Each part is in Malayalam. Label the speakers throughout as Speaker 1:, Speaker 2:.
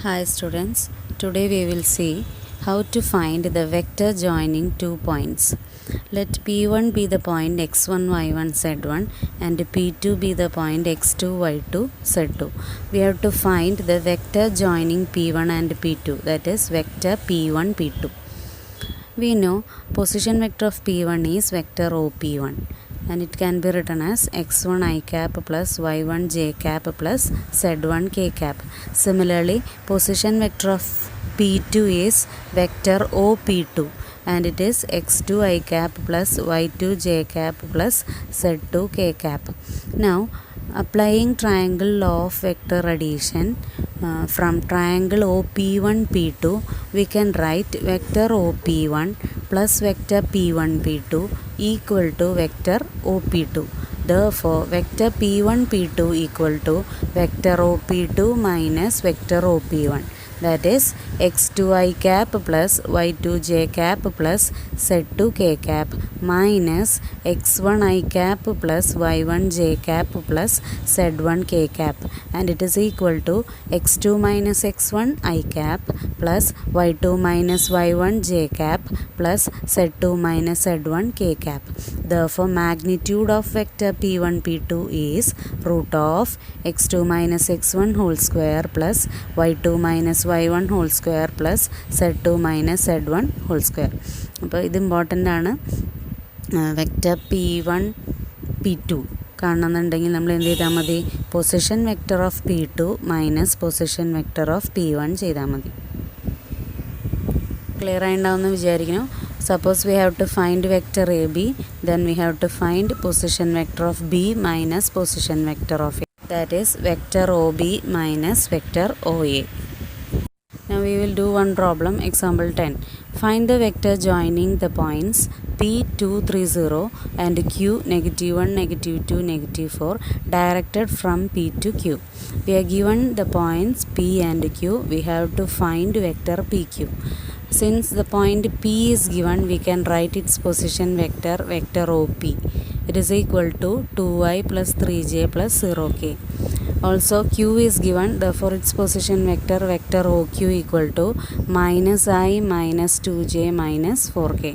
Speaker 1: Hi students, today we will see how to find the vector joining two points. Let P1 be the point x1, y1, z1 and P2 be the point x2, y2, z2. We have to find the vector joining P1 and P2, that is vector P1, P2. We know position vector of P1 is vector OP1 and it can be written as x1 I cap plus y1 j cap plus z1 k cap. Similarly, position vector of P2 is vector OP2 and it is x2 I cap plus y2 j cap plus z2 k cap. Now, applying triangle law of vector addition from triangle OP1 P2, we can write vector OP1 plus vector P1 P2 equal to vector OP2. Therefore, vector P1 P2 equal to vector OP2 minus vector OP1. That is x2 I cap plus y2 j cap plus z2 k cap minus x1 I cap plus y1 j cap plus z1 k cap, and it is equal to x2 minus x1 I cap plus y2 minus y1 j cap plus z2 minus z1 k cap. Therefore, magnitude of vector P1 P2 is root of x2 minus x1 whole square plus y2 minus y1 whole square plus z2 minus z1 whole square. അപ്പോൾ ഇത് ഇമ്പോർട്ടൻ്റ് ആണ്. വെക്റ്റർ P1 P2 കാണണമെന്നുണ്ടെങ്കിൽ നമ്മൾ എന്ത് ചെയ്താൽ മതി? Position vector of P2 minus position vector of P1 ചെയ്താൽ മതി. ക്ലിയർ ആയിട്ടുണ്ടാവുമെന്ന് വിചാരിക്കുന്നു. Suppose we have to find vector AB, then we have to find position vector of B minus position vector of A. That is vector OB minus vector OA. Now we will do one problem, example 10. Find the vector joining the points P2, 3, 0 and Q, -1, -2, -4 directed from P to Q. We are given the points P and Q. We have to find vector PQ. Since the point P is given, we can write its position vector, vector OP. It is equal to 2i plus 3j plus 0k. Also Q is given, therefore its position vector, vector OQ equal to minus I minus 2j minus 4k.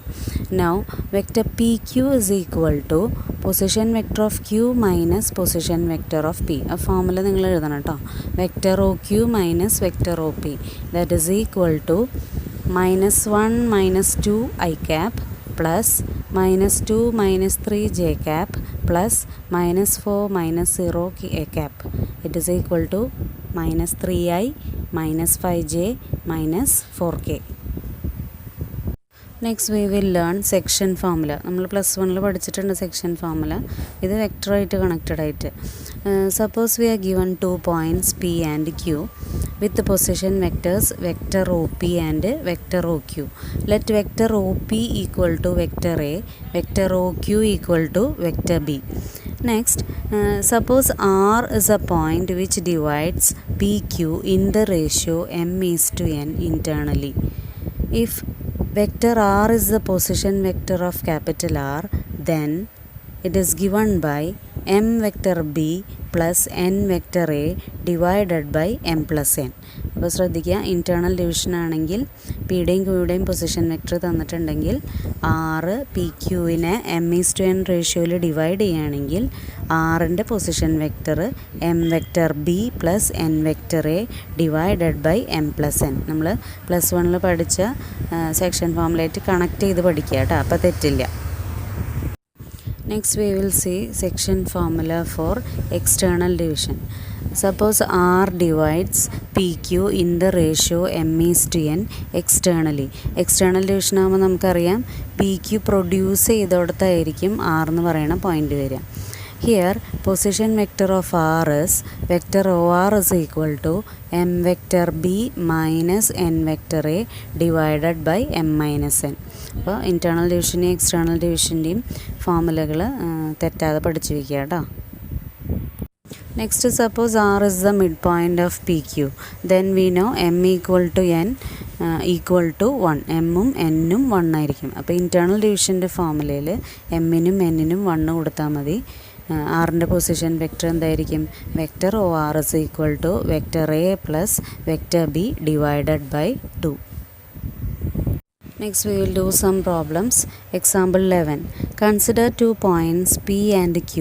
Speaker 1: Now vector PQ is equal to position vector of Q minus position vector of P. A formula നിങ്ങൾ എഴുതണം കേട്ടോ. vector OQ minus vector OP, that is equal to minus 1 minus 2 I cap plus minus 2 minus 3 j cap plus minus 4 minus 0 k cap. It is equal to minus 3i minus 5j minus 4k. Next we will learn section formula. നമ്മൾ പ്ലസ് വണ്ണിൽ പഠിച്ചിട്ടുണ്ട് സെക്ഷൻ ഫോർമുല. ഇത് വെക്ടറായിട്ട് കണക്റ്റഡ് ആയിട്ട്. Suppose we are given 2 points P and Q with the position vectors vector OP and vector OQ. Let vector OP equal to vector A, vector OQ equal to vector B. Next, suppose R is a point which divides PQ in the ratio m:n internally. If vector R is the position vector of capital R, then it is given by m vector B plus n vector A divided by m plus n. അപ്പോൾ ശ്രദ്ധിക്കുക, ഇൻറ്റേർണൽ ഡിവിഷൻ ആണെങ്കിൽ പിയുടെയും ക്യൂയുടെയും പൊസിഷൻ വെക്ടർ തന്നിട്ടുണ്ടെങ്കിൽ ആറ് പി ക്യൂവിനെ m:n റേഷ്യോയിൽ ഡിവൈഡ് ചെയ്യുകയാണെങ്കിൽ ആറിൻ്റെ position vector M vector B plus N vector A divided by M plus N. നമ്മൾ പ്ലസ് വണ്ണിൽ പഠിച്ച സെക്ഷൻ ഫോമിലായിട്ട് കണക്ട് ചെയ്ത് പഠിക്കുക കേട്ടോ, അപ്പോൾ തെറ്റില്ല. Next we will see section formula for external division. Suppose R divides PQ in the ratio m:n externally. External division ആകുമ്പോൾ നമുക്കറിയാം PQ പ്രൊഡ്യൂസ് ചെയ്തോടത്തായിരിക്കും R എന്ന് പറയുന്ന പോയിന്റ് വരിക. Here position vector of R is vector OR is equal to m vector B minus n vector A divided by m minus n. അപ്പോൾ ഇൻറ്റേർണൽ ഡിവിഷൻ്റെയും എക്സ്റ്റേർണൽ ഡിവിഷൻ്റെയും ഫോർമുലകൾ തെറ്റാതെ പഠിച്ചു വയ്ക്കുക കേട്ടോ. Next, suppose R is the midpoint of PQ. Then we know m equal to n equal to 1. എമ്മും എന്നും 1 ആയിരിക്കും. അപ്പോൾ ഇൻറ്റേർണൽ ഡിവിഷൻ്റെ ഫോർമുലയിൽ എമ്മിനും എന്നിനും 1 കൊടുത്താൽ മതി. ആറിൻ്റെ പൊസിഷൻ വെക്റ്റർ എന്തായിരിക്കും? Vector O R is equal to vector A plus vector B divided by 2. Next we will do some problems. Example 11. Consider 2 points P and Q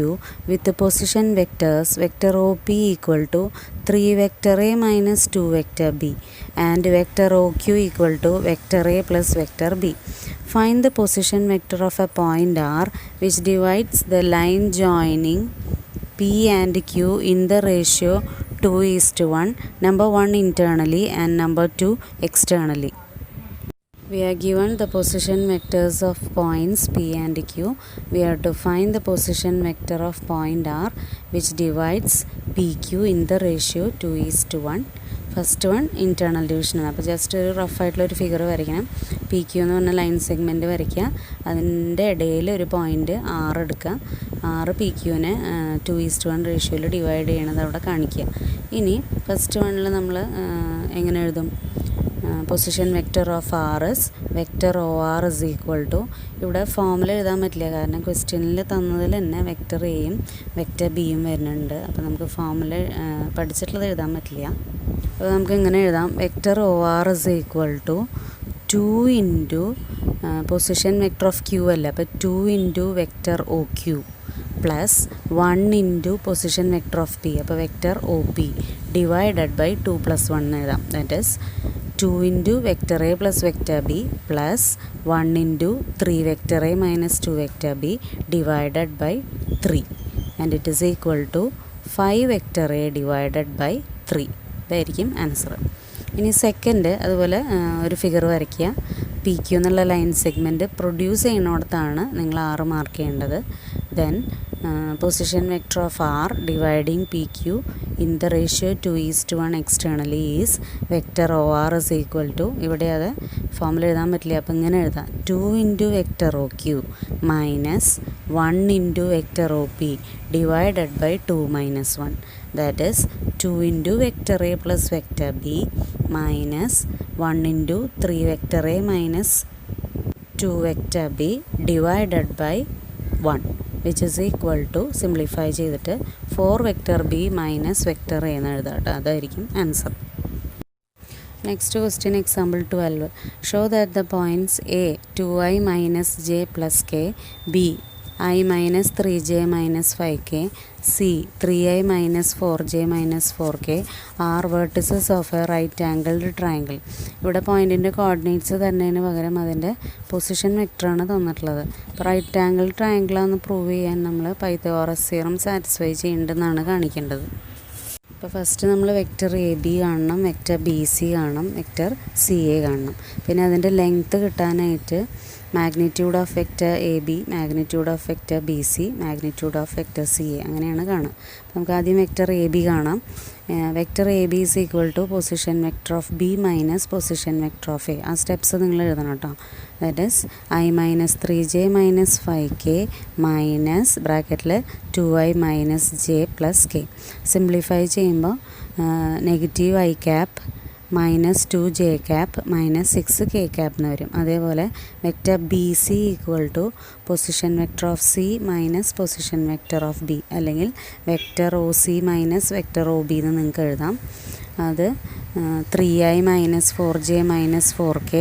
Speaker 1: with the position vectors vector OP equal to 3 vector A minus 2 vector B and vector OQ equal to vector A plus vector B. Find the position vector of a point R which divides the line joining P and Q in the ratio 2:1, number 1 internally and number 2 externally. We are given the position vectors of points P and Q. We have to find the position vector of point R which divides PQ in the ratio 2:1. First one internal ഡിവിഷനാണ്. അപ്പോൾ ജസ്റ്റ് ഒരു റഫായിട്ടുള്ളൊരു ഫിഗർ വരയ്ക്കണം. പി ക്യു എന്ന് പറഞ്ഞ ലൈൻ സെഗ്മെൻറ്റ് വരയ്ക്കുക. അതിൻ്റെ ഇടയിൽ ഒരു പോയിൻ്റ് ആറ് എടുക്കുക. ആറ് പി ക്യുവിനെ 2:1 റേഷ്യോയിൽ ഡിവൈഡ് ചെയ്യണത് അവിടെ കാണിക്കുക. ഇനി ഫസ്റ്റ് വണ്ണിൽ നമ്മൾ എങ്ങനെ എഴുതും? Position vector of R is vector O R is equal to, ഇവിടെ ഫോമിൽ എഴുതാൻ പറ്റില്ല കാരണം ക്വസ്റ്റ്യനിൽ തന്നതിൽ തന്നെ വെക്റ്റർ എയും വെക്റ്റർ ബിയും വരുന്നുണ്ട്. അപ്പോൾ നമുക്ക് ഫോമിൽ പഠിച്ചിട്ടുള്ളത് എഴുതാൻ പറ്റില്ല. അപ്പോൾ നമുക്ക് ഇങ്ങനെ എഴുതാം: vector O R is equal to 2 into position vector of Q അല്ല, അപ്പോൾ 2 into vector O Q plus 1 into position vector of P, അപ്പോൾ vector O P divided by 2 + 1 എഴുതാം. That is 2 into vector A plus vector b plus 1 into 3 vector A minus 2 vector B divided by 3 and it is equal to 5 vector A divided by 3. ഇതായിരിക്കും ആൻസർ. ഇനി സെക്കൻഡ് അതുപോലെ ഒരു ഫിഗർ വരയ്ക്കുക. പി ക്യു എന്നുള്ള ലൈൻ സെഗ്മെൻറ്റ് പ്രൊഡ്യൂസ് ചെയ്യുന്നിടത്താണ് നിങ്ങൾ 6 മാർക്ക് ചെയ്യേണ്ടത്. Then position vector of R dividing P Q in the ratio 2:1 externally is vector O R is equal to, ഇവിടെ അത് ഫോമിൽ എഴുതാൻ പറ്റില്ല, അപ്പോൾ ഇങ്ങനെ എഴുതാം: 2 into vector O Q minus 1 into vector O P divided by 2 - 1. That is 2 into vector A plus vector B minus 1 into 3 vector A minus 2 vector B divided by 1 which is equal to, simplify ചെയ്തിട്ട് 4 vector B minus vector A എന്ന് എഴുതാം കേട്ടോ. അതായിരിക്കും answer. Next question example 12. Show that the points A 2i minus J plus K, B I minus 3j minus 5k, C 3i minus 4j minus 4k are vertices of a right angled triangle. ഇവിടെ പോയിൻറ്റിൻ്റെ കോർഡിനേറ്റ്സ് തരുന്നതിന് പകരം അതിൻ്റെ പൊസിഷൻ വെക്റ്ററാണ് തന്നിട്ടുള്ളത്. അപ്പോൾ റൈറ്റ് ആംഗിൾ ട്രയാങ്കിളാണെന്ന് പ്രൂവ് ചെയ്യാൻ നമ്മൾ പൈത്തഗോറസ് തിയറം സാറ്റിസ്ഫൈ ചെയ്യേണ്ടതെന്നാണ് കാണിക്കേണ്ടത്. അപ്പോൾ ഫസ്റ്റ് നമ്മൾ വെക്റ്റർ എ ബി കാണണം, വെക്റ്റർ ബി സി കാണണം, വെക്റ്റർ സി എ കാണണം. പിന്നെ അതിൻ്റെ ലെങ്ത്ത് കിട്ടാനായിട്ട് magnitude of vector A B, magnitude of vector B C, magnitude of vector C A, അങ്ങനെയാണ് കാണുക. നമുക്ക് ആദ്യം വെക്റ്റർ എ ബി കാണാം. Vector A B is equal to position vector of B minus position vector of A. ആ സ്റ്റെപ്സ് നിങ്ങൾ എഴുതണം കേട്ടോ. That is I minus 3j minus 5k minus ബ്രാക്കറ്റിൽ 2i minus J plus k. Simplify ചെയ്യുമ്പോൾ negative i cap minus 2j cap minus 6k cap എന്ന് വരും. അതേപോലെ vector B C equal to position vector of C minus position vector of B, അല്ലെങ്കിൽ vector O C minus vector O B എന്ന് നിങ്ങൾക്ക് എഴുതാം. അത് 3i minus 4j minus 4k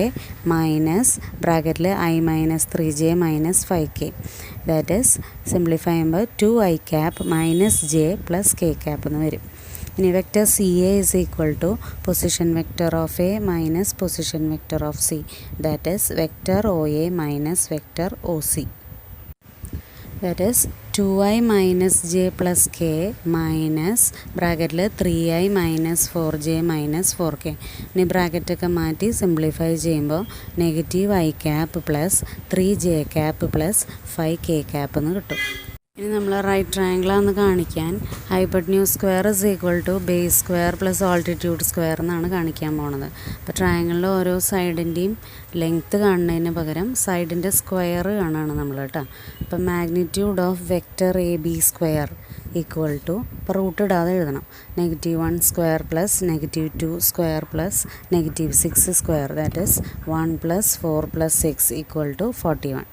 Speaker 1: minus ബ്രാക്കറ്റിൽ I minus 3j minus 5k. That is simplify ചെയ്യുമ്പോൾ 2i cap minus J plus k cap എന്ന് വരും. ഇനി vector C A is equal to position vector of A minus position vector of C. That is vector O A minus vector O C. That is 2i minus J plus K minus ബ്രാക്കറ്റിൽ 3i minus 4j minus 4k. ഇനി ബ്രാക്കറ്റൊക്കെ മാറ്റി സിംപ്ലിഫൈ ചെയ്യുമ്പോൾ negative i cap plus 3j cap plus 5k cap എന്ന് കിട്ടും. ഇനി നമ്മൾ റൈറ്റ് ട്രയാങ്കിളാന്ന് കാണിക്കാൻ hypotenuse square is equal to base square plus altitude square എന്നാണ് കാണിക്കാൻ പോണത്. അപ്പോൾ ട്രയാങ്കിളിൽ ഓരോ സൈഡിൻ്റെയും ലെങ്ത്ത് കാണുന്നതിന് പകരം സൈഡിൻ്റെ സ്ക്വയർ കാണുകയാണ് നമ്മൾ കേട്ടോ. അപ്പം magnitude of vector A B square equal to, ഇപ്പോൾ റൂട്ട് ഇടാതെ എഴുതണം, -1 square plus -2 square plus -6 square, that is 1 + 4 + 6 equal to 41.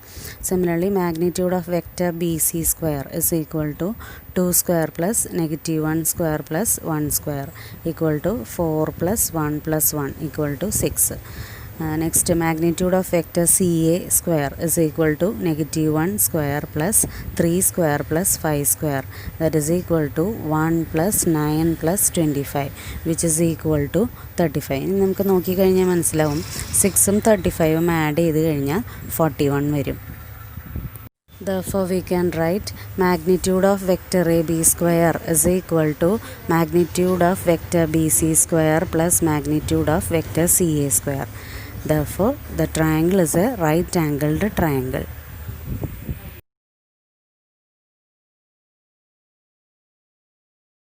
Speaker 1: Similarly, magnitude of vector BC square is equal to 2 square plus -1 square plus 1 square equal to 4 + 1 + 1 equal to 6. Next, magnitude of vector CA square is equal to -1 square plus 3 square plus 5 square, that is equal to 1 + 9 + 25 which is equal to 35. ഇനി നമുക്ക് നോക്കിക്കഴിഞ്ഞാൽ മനസ്സിലാവും 6ഉം 35ഉം ആഡ് ചെയ്ത് കഴിഞ്ഞാൽ 41 വരും. Therefore, we can write magnitude of vector AB square is equal to magnitude of vector BC square plus magnitude of vector CA square. Therefore, the triangle is a right angled triangle.